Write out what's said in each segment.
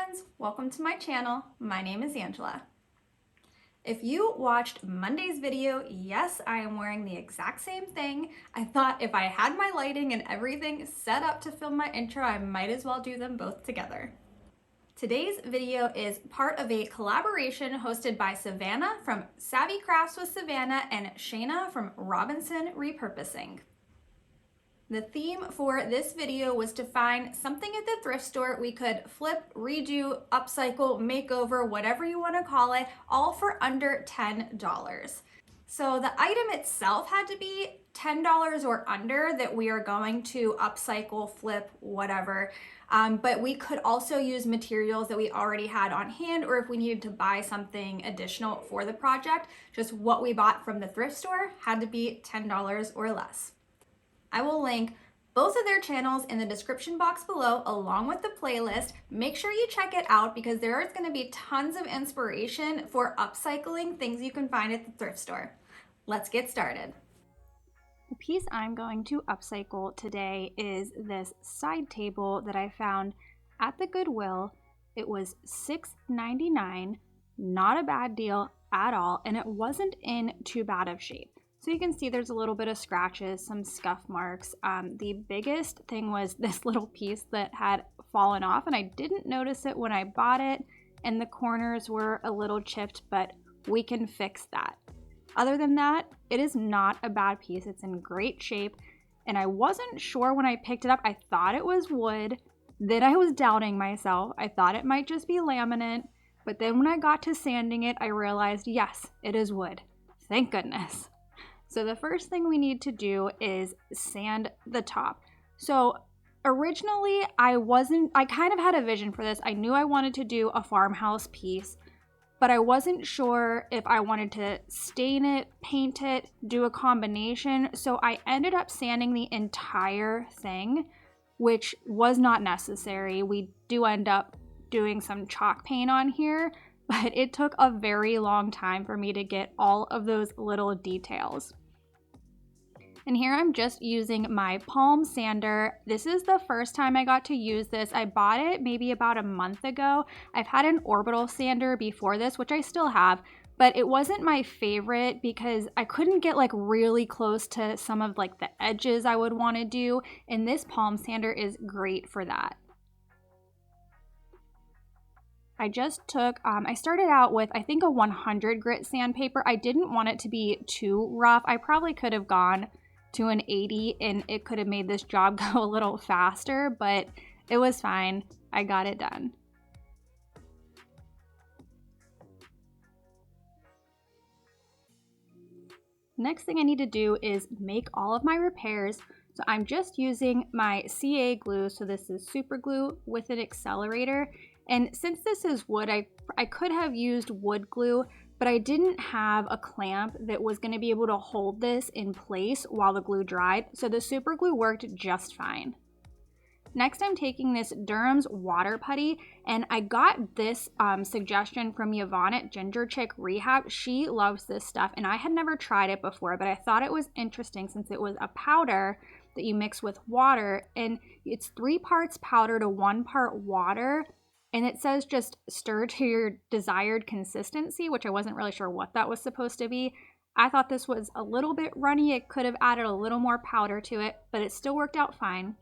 friends, welcome to my channel. My name is Angela. If you watched Monday's video, yes, I am wearing the exact same thing. I thought if I had my lighting and everything set up to film my intro, I might as well do them both together. Today's video is part of a collaboration hosted by Savannah from Savvy Crafts with Savannah and Shayna from Robinson Repurposing. The theme for this video was to find something at the thrift store we could flip, redo, upcycle, makeover, whatever you want to call it, all for under $10. So the item itself had to be $10 or under that we are going to upcycle, flip, whatever. But we could also use materials that we already had on hand, or if we needed to buy something additional for the project, just what we bought from the thrift store had to be $10 or less. I will link both of their channels in the description box below along with the playlist. Make sure you check it out because there is going to be tons of inspiration for upcycling things you can find at the thrift store. Let's get started. The piece I'm going to upcycle today is this side table that I found at the Goodwill. It was $6.99, not a bad deal at all, and it wasn't in too bad of shape. So you can see there's a little bit of scratches, some scuff marks. The biggest thing was this little piece that had fallen off, and I didn't notice it when I bought it, and the corners were a little chipped, but we can fix that. Other than that, it is not a bad piece. It's in great shape, and I wasn't sure when I picked it up. I thought it was wood. Then I was doubting myself. I thought it might just be laminate, but then when I got to sanding it, I realized, yes, it is wood. Thank goodness. So the first thing we need to do is sand the top. So originally I kind of had a vision for this. I knew I wanted to do a farmhouse piece, but I wasn't sure if I wanted to stain it, paint it, do a combination. So I ended up sanding the entire thing, which was not necessary. We do end up doing some chalk paint on here, but it took a very long time for me to get all of those little details. And here I'm just using my palm sander. This is the first time I got to use this. I bought it maybe about a month ago. I've had an orbital sander before this, which I still have, but it wasn't my favorite because I couldn't get like really close to some of like the edges I would want to do. And this palm sander is great for that. I just took, I started out with, I think, a 100 grit sandpaper. I didn't want it to be too rough. I probably could have gone to an 80 and it could have made this job go a little faster, but it was fine. I got it done. Next thing I need to do is make all of my repairs. So I'm just using my CA glue. So this is super glue with an accelerator. And since this is wood, I could have used wood glue, but I didn't have a clamp that was going to be able to hold this in place while the glue dried. So the super glue worked just fine. Next, I'm taking this Durham's water putty, and I got this suggestion from Yvonne at Ginger Chick Rehab. She loves this stuff, and I had never tried it before, but I thought it was interesting since it was a powder that you mix with water, and it's 3 parts powder to 1 part water. And it says just stir to your desired consistency, which I wasn't really sure what that was supposed to be. I thought this was a little bit runny. It could have added a little more powder to it, but it still worked out fine.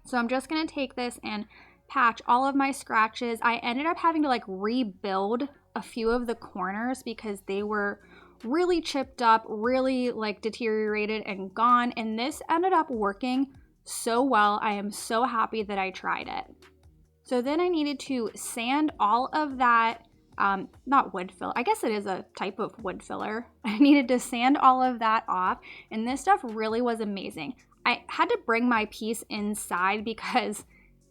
So I'm just going to take this and patch all of my scratches. I ended up having to like rebuild a few of the corners because they were really chipped up, really like deteriorated and gone. And this ended up working so well. I am so happy that I tried it. So then I needed to sand all of that, not wood fill, I guess it is a type of wood filler. I needed to sand all of that off, and this stuff really was amazing. I had to bring my piece inside because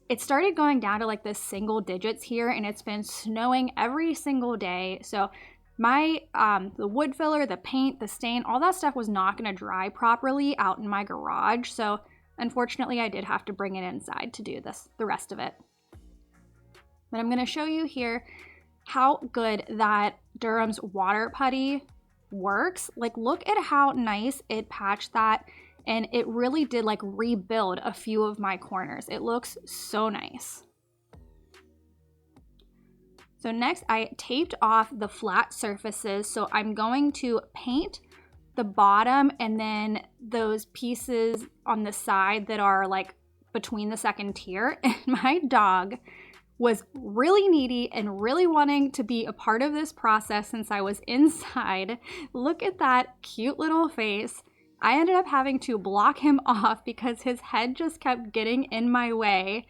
it started going down to like the single digits here, and it's been snowing every single day. So my, the wood filler, the paint, the stain, all that stuff was not gonna dry properly out in my garage. So unfortunately I did have to bring it inside to do the rest of it. But I'm going to show you here how good that Durham's water putty works. Like, look at how nice it patched that, and it really did like rebuild a few of my corners. It looks so nice. So next I taped off the flat surfaces. So I'm going to paint the bottom and then those pieces on the side that are like between the second tier. And my dog was really needy and really wanting to be a part of this process since I was inside. Look at that cute little face. I ended up having to block him off because his head just kept getting in my way.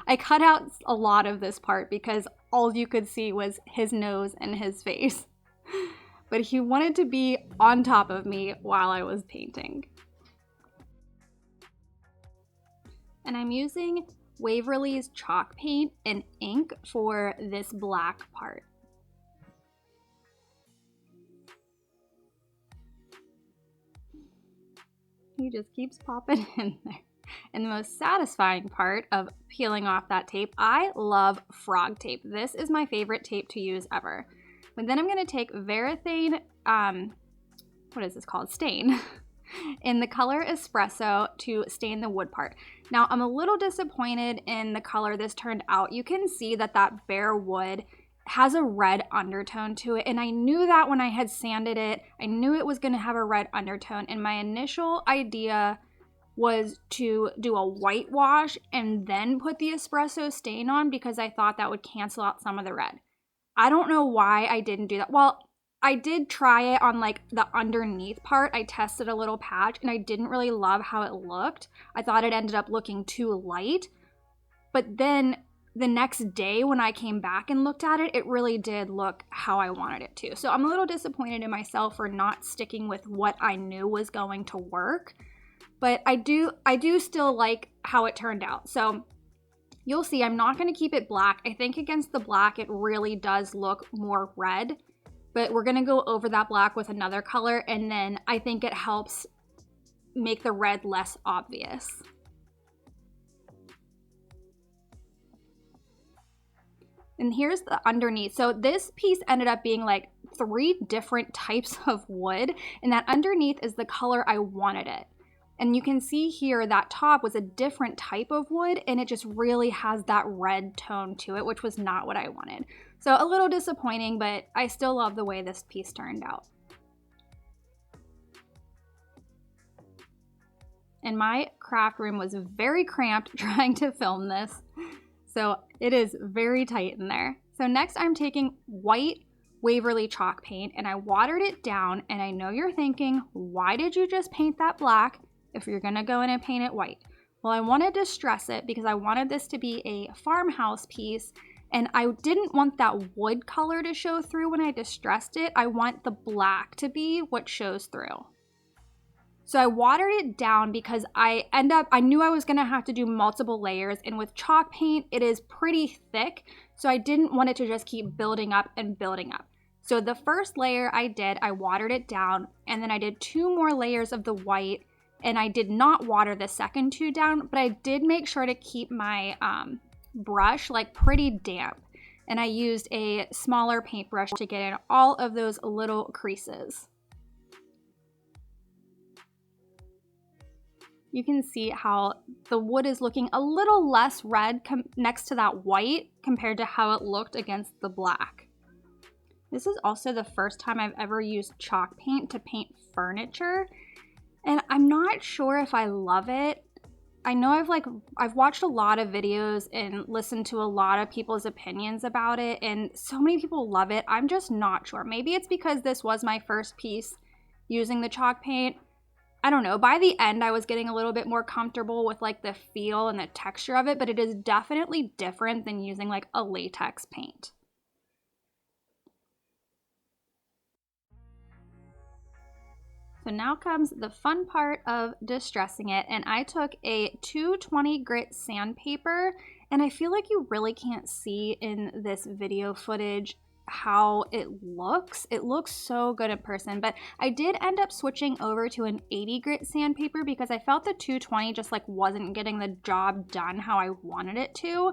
I cut out a lot of this part because all you could see was his nose and his face. But he wanted to be on top of me while I was painting. And I'm using Waverly's chalk paint and ink for this black part. He just keeps popping in there. And the most satisfying part of peeling off that tape, I love frog tape. This is my favorite tape to use ever. But then I'm going to take Varathane, what is this called? Stain. In the color Espresso to stain the wood part. Now I'm a little disappointed in the color this turned out. You can see that that bare wood has a red undertone to it, and I knew that when I had sanded it. I knew it was going to have a red undertone, and my initial idea was to do a whitewash and then put the espresso stain on because I thought that would cancel out some of the red. I don't know why I didn't do that. Well, I did try it on like the underneath part. I tested a little patch and I didn't really love how it looked. I thought it ended up looking too light. But then the next day when I came back and looked at it, it really did look how I wanted it to. So I'm a little disappointed in myself for not sticking with what I knew was going to work. But I do still like how it turned out. So you'll see I'm not going to keep it black. I think against the black it really does look more red. But we're going to go over that black with another color, and then I think it helps make the red less obvious. And here's the underneath. So this piece ended up being like 3 different types of wood, and that underneath is the color I wanted it. And you can see here that top was a different type of wood, and it just really has that red tone to it, which was not what I wanted. So a little disappointing, but I still love the way this piece turned out. And my craft room was very cramped trying to film this, so it is very tight in there. So next I'm taking white Waverly chalk paint and I watered it down, and I know you're thinking, why did you just paint that black if you're gonna go in and paint it white? Well, I wanted to stress it because I wanted this to be a farmhouse piece, and I didn't want that wood color to show through when I distressed it. I want the black to be what shows through. So I watered it down because I knew I was gonna have to do multiple layers, and with chalk paint, it is pretty thick, so I didn't want it to just keep building up and building up. So the first layer I watered it down, and then I did 2 more layers of the white, and I did not water the second 2 down, but I did make sure to keep my brush like pretty damp, and I used a smaller paintbrush to get in all of those little creases. You can see how the wood is looking a little less red next to that white compared to how it looked against the black. This is also the first time I've ever used chalk paint to paint furniture, and I'm not sure if I love it. I know I've watched a lot of videos and listened to a lot of people's opinions about it, and so many people love it. I'm just not sure. Maybe it's because this was my first piece using the chalk paint. I don't know. By the end, I was getting a little bit more comfortable with like the feel and the texture of it, but it is definitely different than using like a latex paint. So now comes the fun part of distressing it, and I took a 220 grit sandpaper, and I feel like you really can't see in this video footage how it looks. It looks so good in person, but I did end up switching over to an 80 grit sandpaper because I felt the 220 just like wasn't getting the job done how I wanted it to.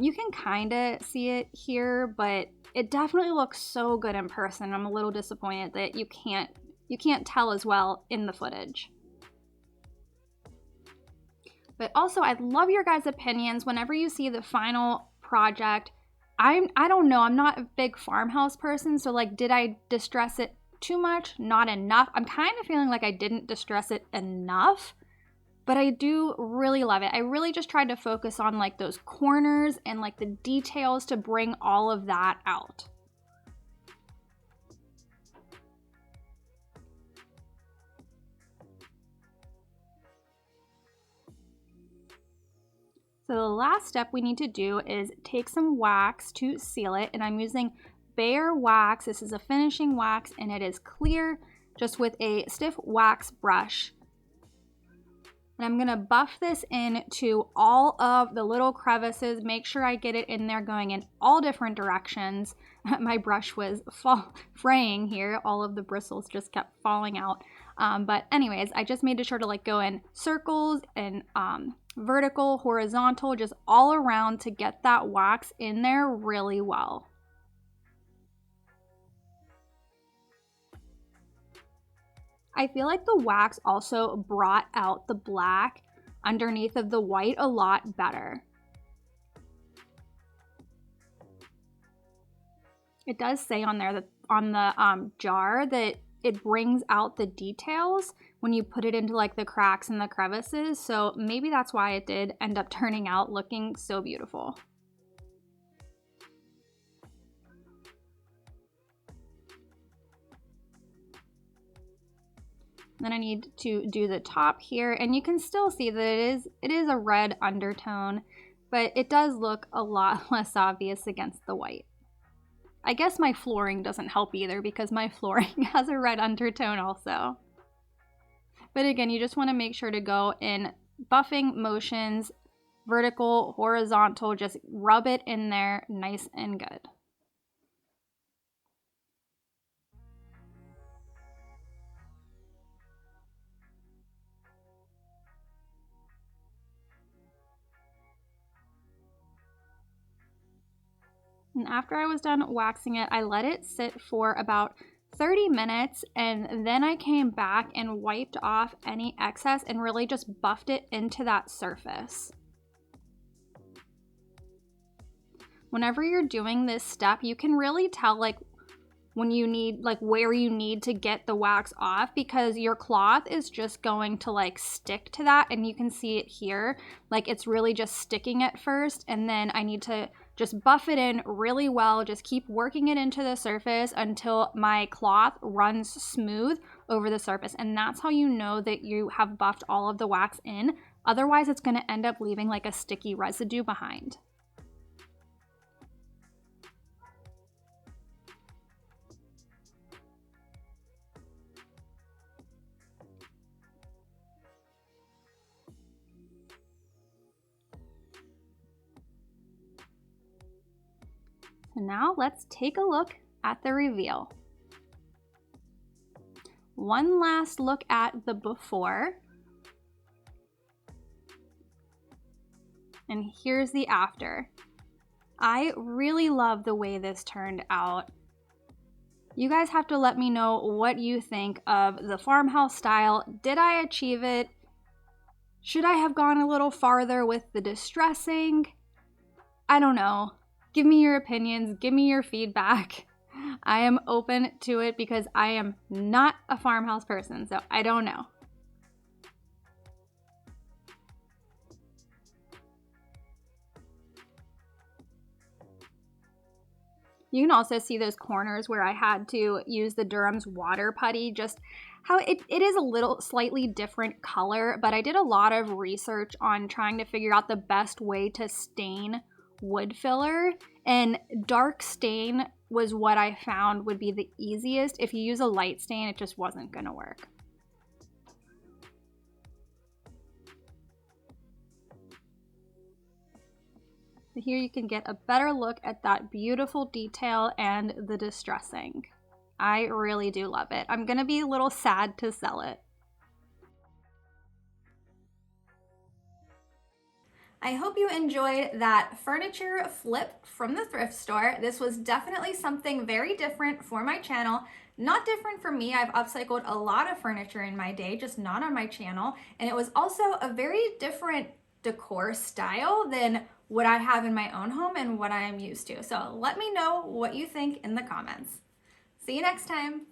You can kind of see it here, but it definitely looks so good in person. I'm a little disappointed that you can't tell as well in the footage. But also, I'd love your guys' opinions whenever you see the final project. I don't know. I'm not a big farmhouse person, so like, did I distress it too much? Not enough. I'm kind of feeling like I didn't distress it enough, but I do really love it. I really just tried to focus on like those corners and like the details to bring all of that out. So the last step we need to do is take some wax to seal it, and I'm using Bare Wax. This is a finishing wax and it is clear, just with a stiff wax brush. And I'm gonna buff this into all of the little crevices, make sure I get it in there going in all different directions. My brush was fraying here, all of the bristles just kept falling out. But anyways, I just made sure to like go in circles and vertical, horizontal, just all around to get that wax in there really well. I feel like the wax also brought out the black underneath of the white a lot better. It does say on there that on the jar that it brings out the details when you put it into like the cracks and the crevices. So maybe that's why it did end up turning out looking so beautiful. Then I need to do the top here, and you can still see that it is a red undertone, but it does look a lot less obvious against the white. I guess my flooring doesn't help either because my flooring has a red undertone also. But again, you just want to make sure to go in buffing motions, vertical, horizontal, just rub it in there nice and good. And after I was done waxing it, I let it sit for about 30 minutes, and then I came back and wiped off any excess and really just buffed it into that surface. Whenever you're doing this step, you can really tell like when you need, like where you need to get the wax off, because your cloth is just going to like stick to that, and you can see it here, like it's really just sticking at first, and then I need to just buff it in really well, just keep working it into the surface until my cloth runs smooth over the surface, and that's how you know that you have buffed all of the wax in. Otherwise, it's gonna end up leaving like a sticky residue behind. So now let's take a look at the reveal. One last look at the before. And here's the after. I really love the way this turned out. You guys have to let me know what you think of the farmhouse style. Did I achieve it? Should I have gone a little farther with the distressing? I don't know. Give me your opinions, give me your feedback. I am open to it because I am not a farmhouse person, so I don't know. You can also see those corners where I had to use the Durham's water putty, just how it is a little slightly different color, but I did a lot of research on trying to figure out the best way to stain wood filler, and dark stain was what I found would be the easiest. If you use a light stain, it just wasn't gonna work. So here you can get a better look at that beautiful detail and the distressing. I really do love it. I'm gonna be a little sad to sell it. I hope you enjoyed that furniture flip from the thrift store. This was definitely something very different for my channel. Not different for me. I've upcycled a lot of furniture in my day, just not on my channel. And it was also a very different decor style than what I have in my own home and what I am used to. So let me know what you think in the comments. See you next time.